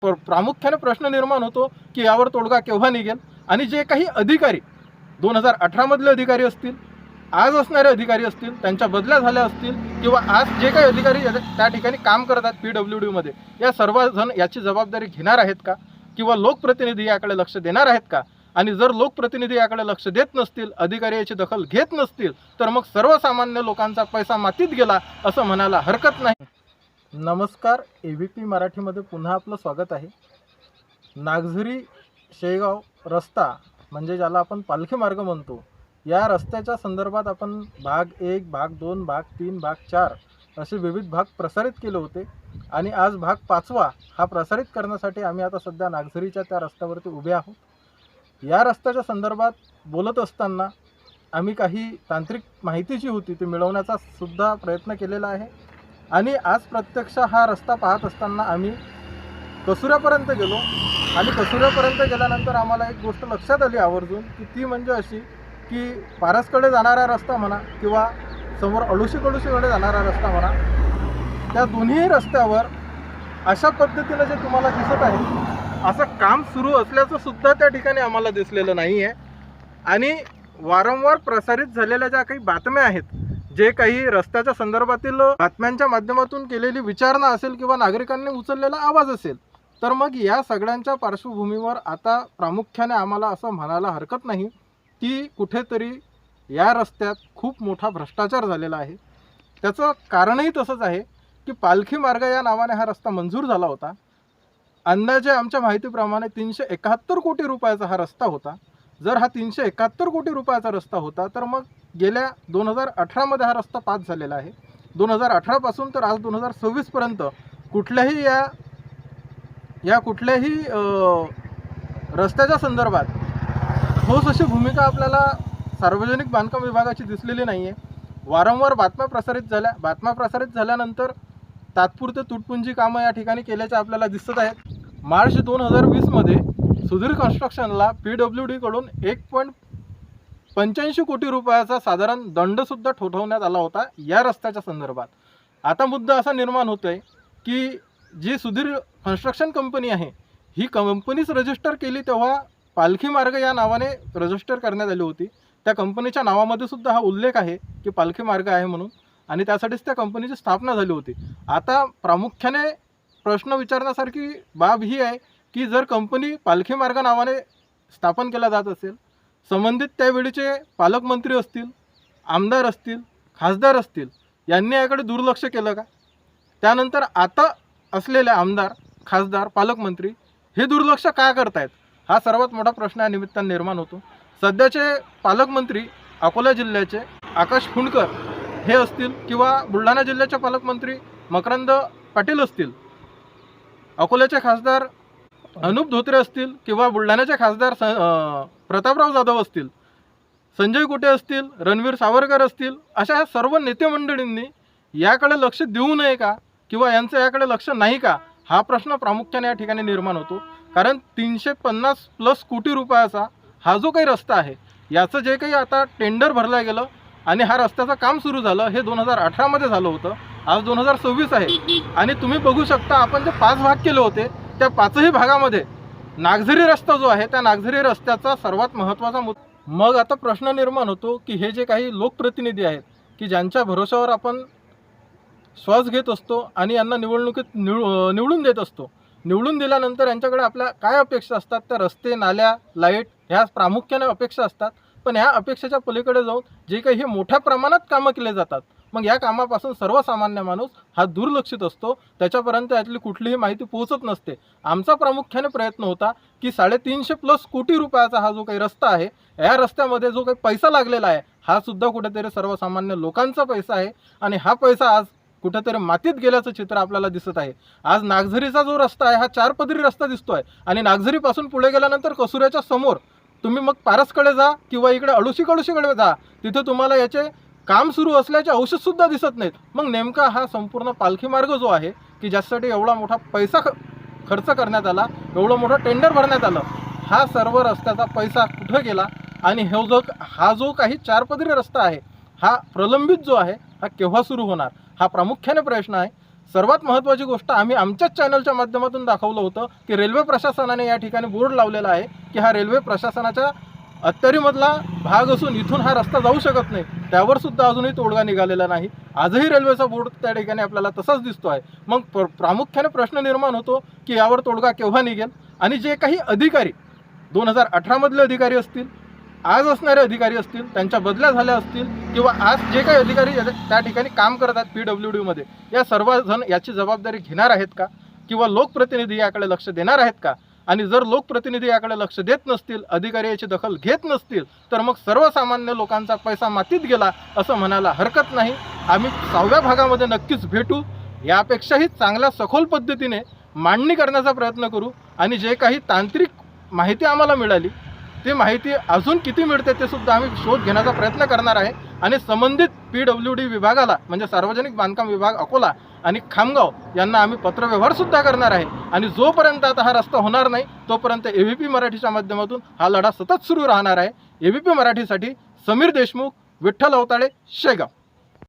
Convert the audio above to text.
प्रामुख्याने प्रश्न निर्माण होतो की यावर तोडगा केव्हा निघेल आणि जे काही अधिकारी 2018 मधले अधिकारी असतील, आज असणारे अधिकारी असतील, त्यांच्या बदल्या झाल्या असतील किंवा आज जे काही अधिकारी त्या ठिकाणी काम करतात PWD मध्ये, या सर्वजण याची जबाबदारी घेणार आहेत का किंवा लोकप्रतिनिधी याकडे लक्ष देणार आहेत का? आणि जर लोकप्रतिनिधी याकडे लक्ष देत नसतील, अधिकारी याची दखल घेत नसतील, तर मग सर्वसामान्य लोकांचा पैसा मातीत गेला असं म्हणायला हरकत नाही. नमस्कार, ABP मराठीमध्ये पुन्हा आपलं स्वागत आहे. नागझरी शेगाव रस्ता म्हणजे ज्याला आपण पालखी मार्ग म्हणतो, या रस्त्याच्या संदर्भात आपण भाग 1, भाग 2, भाग 3, भाग 4 असे विविध भाग प्रसारित केले होते आणि आज भाग 5वा हा प्रसारित करण्यासाठी आम्ही आता सध्या नागझरीच्या त्या रस्त्यावरती उभे आहोत. या रस्त्याच्या संदर्भात बोलत असताना आम्ही काही तांत्रिक माहिती जी होती ती मिळवण्याचा सुद्धा प्रयत्न केलेला आहे आणि आज प्रत्यक्ष हा रस्ता पाहत असताना आम्ही कसुऱ्यापर्यंत गेलो आणि कसुऱ्यापर्यंत गेल्यानंतर आम्हाला एक गोष्ट लक्षात आली आवर्जून की ती म्हणजे अशी की पारसकडे जाणारा रस्ता म्हणा किंवा समोर अडुशीकडे जाणारा रस्ता म्हणा, त्या दोन्ही रस्त्यावर अशा पद्धतीनं जे तुम्हाला दिसत आहे असं काम सुरू असल्याचं सुद्धा त्या ठिकाणी आम्हाला दिसलेलं नाही आहे. आणि वारंवार प्रसारित झालेल्या ज्या काही बातम्या आहेत, जे काही रस्त्याच्या संदर्भातील बातम्यांच्या माध्यमातून केलेली विचारणा असेल किंवा नागरिकांनी उचललेला आवाज असेल, तर मग या सगळ्यांच्या पार्श्वभूमीवर आता प्रामुख्याने आम्हाला असं म्हणायला हरकत नाही की कुठेतरी या रस्त्यात खूप मोठा भ्रष्टाचार झालेला आहे. त्याचं कारणही तसंच आहे की पालखी मार्ग या नावाने हा रस्ता मंजूर झाला होता. अंदाजे आमच्या माहितीप्रमाणे 371 कोटी रुपयाचा हा रस्ता होता. जर हा 371 कोटी रुपयाचा रस्ता होता तर मग गेल्या 2018 मध्ये हा रस्ता पास झालेला आहे. 2018 पासून तर आज 2026 पर्यंत कुठल्याही रस्त्याच्या संदर्भात ठोस अशी भूमिका आपल्याला सार्वजनिक बांधकाम विभागाची दिसलेली नाही आहे. वारंवार बातम्या प्रसारित झाल्यानंतर तात्पुरते तुटपुंजी कामं या ठिकाणी केल्याचे आपल्याला दिसत आहेत. मार्च 2020 मध्ये सुधीर कन्स्ट्रक्शनला PWD कडून 1.85 कोटी रुपयाचा साधारण दंडसुद्धा ठोठावण्यात आला होता या रस्त्याच्या संदर्भात. आता मुद्दा असा निर्माण होतोय की जी सुधीर कन्स्ट्रक्शन कंपनी आहे, ही कंपनीच रजिस्टर केली तेव्हा पालखी मार्ग या नावाने रजिस्टर करण्यात आली होती. त्या कंपनीच्या नावामध्ये सुद्धा हा उल्लेख आहे की पालखी मार्ग आहे म्हणून, आणि त्यासाठीच त्या कंपनीची स्थापना झाली होती. आता प्रामुख्याने प्रश्न विचारण्यासारखी बाब ही आहे की जर कंपनी पालखी मार्ग नावाने स्थापन केला जात असेल, संबंधित त्यावेळीचे पालकमंत्री असतील, आमदार असतील, खासदार असतील, यांनी याकडे दुर्लक्ष केलं का? त्यानंतर आता असलेले आमदार, खासदार, पालकमंत्री हे दुर्लक्ष का करतायत, हा सर्वात मोठा प्रश्न या निमित्ताने निर्माण होतो. सध्याचे पालकमंत्री अकोला जिल्ह्याचे आकाश फुंडकर हे असतील किंवा बुलढाणा जिल्ह्याचे पालकमंत्री मकरंद पाटील असतील, अकोल्याचे खासदार अनुप धोत्रे असतील किंवा बुलढाण्याचे खासदार प्रतापराव जाधव असतील, संजय कुटे असतील, रणवीर सावरकर असतील, अशा सर्व नेते मंडळींनी याकडे लक्ष देऊ नये का किंवा यांचं याकडे लक्ष नाही का, हा प्रश्न प्रामुख्याने या ठिकाणी निर्माण होतो. कारण 350+ कोटी रुपयाचा हा जो काही रस्ता आहे, याचं जे काही आता टेंडर भरलं गेलं आणि हा रस्त्याचं काम सुरू झालं हे 2018 मध्ये झालं होतं. आज 2026 आहे आणि तुम्ही बघू शकता आपण जे 5 भाग केले होते त्या 5ही भागामध्ये नागझरी रस्ता जो आहे त्या नागझरी रस्त्याचा सर्वात महत्त्वाचा मुद्दा. मग आता प्रश्न निर्माण होतो की हे जे काही लोकप्रतिनिधी आहेत की ज्यांच्या भरोशावर आपण श्वास घेत असतो आणि यांना निवडणुकीत निवडून देत असतो, निवडून दिल्यानंतर यांच्याकडे आपल्या काय अपेक्षा असतात, त्या रस्ते, नाल्या, लाईट ह्या प्रामुख्याने अपेक्षा असतात. पण ह्या अपेक्षेच्या पलीकडे जाऊन जे काही हे मोठ्या प्रमाणात कामं केले जातात, मग या कामापासून सर्वसामान्य माणूस हा दुर्लक्षित असतो, त्याच्यापर्यंत यातली कुठलीही माहिती पोहोचत नसते. आमचा प्रामुख्याने प्रयत्न होता की 350+ कोटी रुपयाचा हा जो काही रस्ता आहे, या रस्त्यामध्ये जो काही पैसा लागलेला आहे हा सुद्धा कुठेतरी सर्वसामान्य लोकांचा पैसा आहे आणि हा पैसा आज कुठेतरी मातीत गेल्याचं चित्र आपल्याला दिसत आहे. आज नागझरीचा जो रस्ता आहे हा 4 पदरी रस्ता दिसतोय आणि नागझरीपासून पुढे गेल्यानंतर कसुऱ्याच्या समोर तुम्ही मग पारसकडे जा किंवा इकडे अडुशीकडे जा, तिथे तुम्हाला याचे काम सुरू असल्याचे औषधसुद्धा दिसत नाहीत. मग नेमका हा संपूर्ण पालखी मार्ग जो आहे की ज्यासाठी एवढा मोठा पैसा खर्च करण्यात आला, एवढं मोठं टेंडर भरण्यात आलं, हा सर्व रस्त्याचा पैसा कुठं गेला आणि हा जो काही 4 पदरी रस्ता आहे हा प्रलंबित जो आहे हा केव्हा सुरू होणार, हा प्रामुख्याने प्रश्न आहे. सर्वात महत्त्वाची गोष्ट आम्ही आमच्याच चॅनलच्या माध्यमातून दाखवलं होतं की रेल्वे प्रशासनाने या ठिकाणी बोर्ड लावलेला आहे की हा रेल्वे प्रशासनाच्या अत्तरीमधला भाग असून इथून हा रस्ता जाऊ शकत नाही, त्यावर सुद्धा अजूनही तोडगा निघालेला नाही. आजही रेल्वेचा बोर्ड त्या ठिकाणी आपल्याला तसाच दिसतो आहे. मग प्रामुख्याने प्रश्न निर्माण होतो की यावर तोडगा केव्हा निघेल आणि जे काही अधिकारी 2018 अधिकारी असतील, आज असणारे अधिकारी असतील, त्यांच्या बदल्या झाल्या असतील किंवा आज जे काही अधिकारी त्या ठिकाणी काम करतात PWDमध्ये, या सर्वजण याची जबाबदारी घेणार आहेत का किंवा लोकप्रतिनिधी याकडे लक्ष देणार आहेत का? आणि जर लोकप्रतिनिधी याकडे लक्ष देत नसतील, अधिकारी याची दखल घेत नसतील, तर मग सर्वसामान्य लोकांचा पैसा मातीत गेला असं म्हणायला हरकत नाही. आम्ही 6व्या भागामध्ये नक्कीच भेटू, यापेक्षाही चांगल्या सखोल पद्धतीने मांडणी करण्याचा प्रयत्न करू आणि जे काही तांत्रिक माहिती आम्हाला मिळाली ती माहिती अजून किती मिळते ते सुद्धा आम्ही शोध घेण्याचा प्रयत्न करणार आहे आणि संबंधित PWD विभागाला म्हणजे सार्वजनिक बांधकाम विभाग अकोला आणि खामगाव यांना आम्ही पत्रव्यवहार सुद्धा करणार आहे. आणि जोपर्यंत आता हा रस्ता होणार नाही तोपर्यंत ABP मराठीच्या माध्यमातून हा लढा सतत सुरू राहणार आहे. ABP मराठीसाठी समीर देशमुख, विठ्ठल अवताळे, शेगाव.